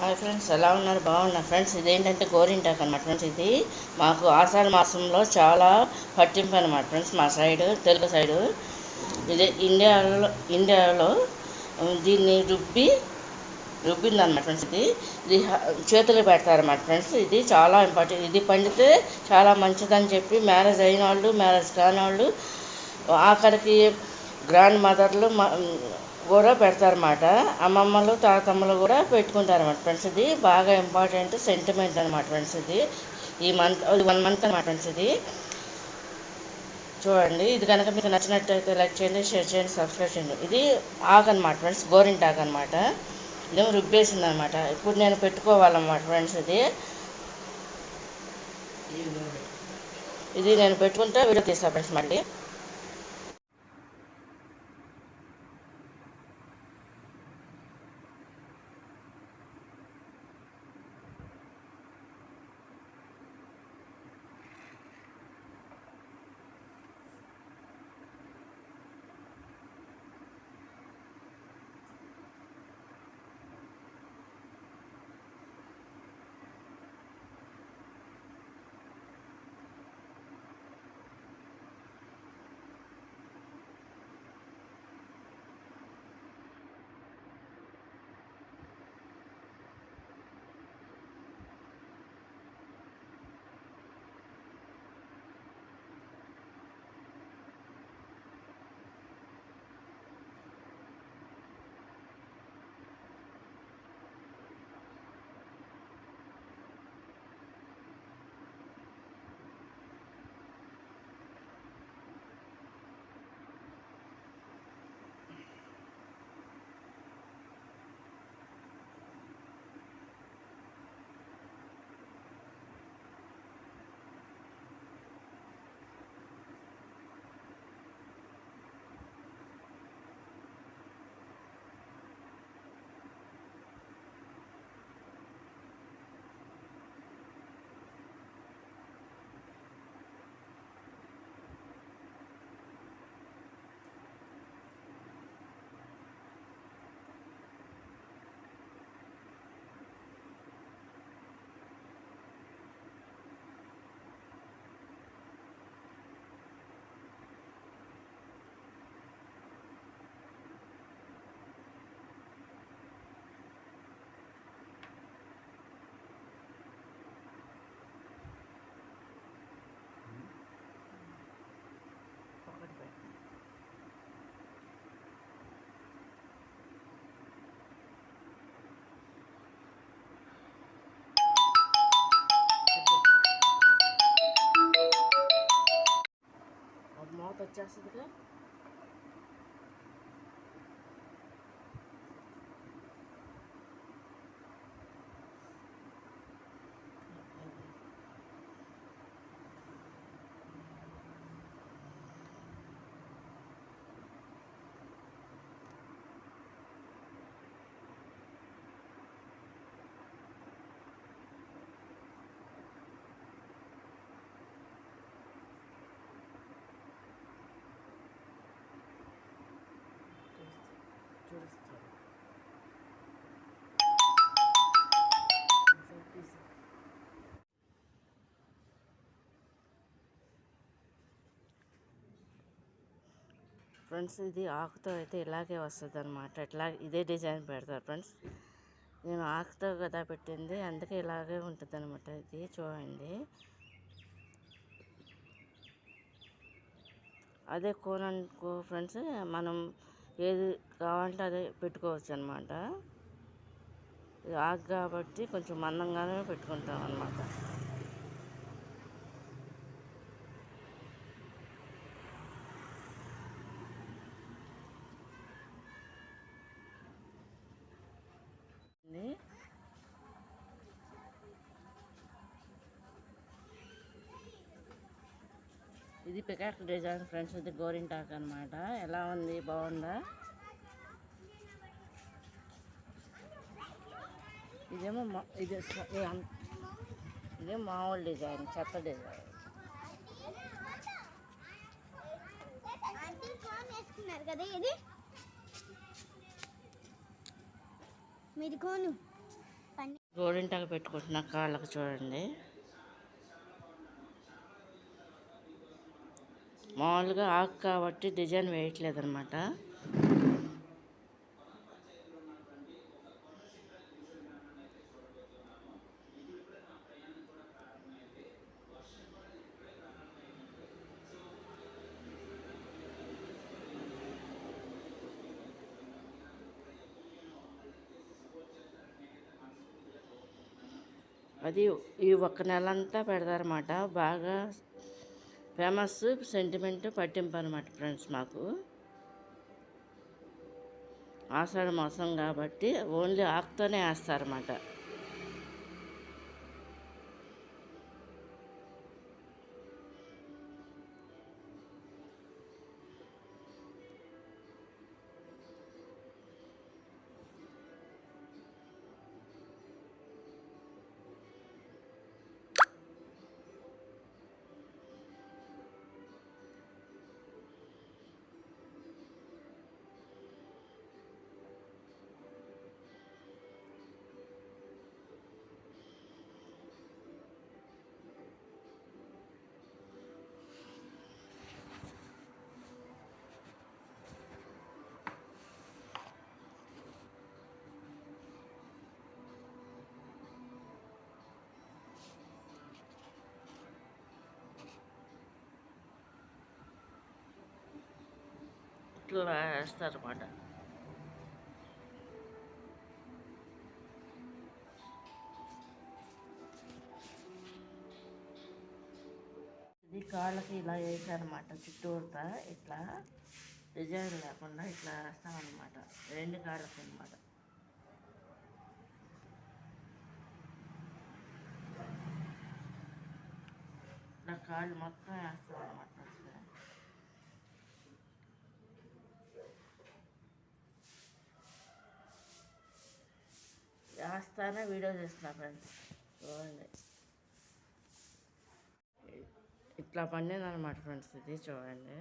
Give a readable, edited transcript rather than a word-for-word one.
Hi friends, ఎలా ఉన్నారు? బాగున్నారు ఫ్రెండ్స్. ఇదేంటంటే గోరింటాకు అనమాట ఫ్రెండ్స్. ఇది మాకు ఆషాఢ మాసంలో చాలా పట్టింపు అనమాట ఫ్రెండ్స్. మా సైడు, తెలుగు సైడు ఇది ఇండియాలో దీన్ని రుబ్బిందనమాట ఫ్రెండ్స్. ఇది చేతులు పెడతారన్నమాట ఫ్రెండ్స్. ఇది చాలా ఇంపార్టెంట్. ఇది పండితే చాలా మంచిదని చెప్పి మ్యారేజ్ అయిన వాళ్ళు, మ్యారేజ్ కాని వాళ్ళు, ఆఖరికి గ్రాండ్ మదర్లు కూడా పెడతారన్నమాట. అమ్మమ్మలు, తాతమ్మలు కూడా పెట్టుకుంటారన్నమాట ఫ్రెండ్స్. ఇది బాగా ఇంపార్టెంట్ సెంటిమెంట్ అనమాట ఫ్రెండ్స్. ఈ మంత్ 1 మంత్ అనమాట ఫ్రెండ్స్. ఇది చూడండి. ఇది కనుక మీకు నచ్చినట్టయితే లైక్ చేయండి, షేర్ చేయండి, సబ్స్క్రైబ్ చేయండి. ఇది ఆకు అనమాట ఫ్రెండ్స్, గోరింటాకు అనమాట. ఇదేమో రుబ్బేసింది అనమాట. ఇప్పుడు నేను పెట్టుకోవాలన్నమాట ఫ్రెండ్స్. ఇది నేను పెట్టుకుంటే వీడియో తీస్తా ఫ్రెండ్స్. మళ్ళీ మూత వచ్చేస్తుందిగా. చూపిస్తాను. ఫ్రెండ్స్, ఇది ఆకుతో అయితే ఇలాగే వస్తుంది అనమాట. ఇదే డిజైన్ పెడతారు ఫ్రెండ్స్. నేను ఆకుతో కదా పెట్టింది, అందుకే ఇలాగే ఉంటుంది అనమాట. ఇది చూడండి. అదే కోన్ అనుకో ఫ్రెండ్స్, మనం ఏది కావాలంటే అదే పెట్టుకోవచ్చు అనమాట. ఇది ఆకు కాబట్టి కొంచెం మందంగానే పెట్టుకుంటాం అనమాట. ఇది పికాక్ డిజైన్ ఫ్రెండ్స్. ఇది గోరింటాకు అనమాట. ఎలా ఉంది? బాగుందా? ఇదేమో ఇదే మామూలు డిజైన్, చెత్త డిజైన్. మీది కోను గోరింటాకు పెట్టుకుంటున్న కాళ్ళకు చూడండి. మామూలుగా ఆకు కాబట్టి డిజైన్ వేయట్లేదు అనమాట. అది ఈ ఒక్క నెల అంతా పెడతారన్నమాట. బాగా ఫేమస్, సెంటిమెంట్, పట్టింపు అనమాట ఫ్రెండ్స్. మాకు ఆషాఢ మాసం కాబట్టి ఓన్లీ ఆకుతోనే వేస్తారన్నమాట. ఇట్లా వేస్తారన్నమాట. ఇది కాళ్ళకి ఇలా వేసారన్నమాట. చుట్టూరుతా ఇట్లా డిజైన్ లేకుండా ఇట్లా వేస్తామన్నమాట. 2 కాళ్ళకి అన్నమాట. ఇట్లా కాళ్ళు మొత్తం వేస్తామన్నమాట. వేస్తానే వీడియో చేస్తున్నా ఫ్రెండ్స్. చూడండి, ఇట్లా పండిందనమాట ఫ్రెండ్స్. ఇది చూడండి.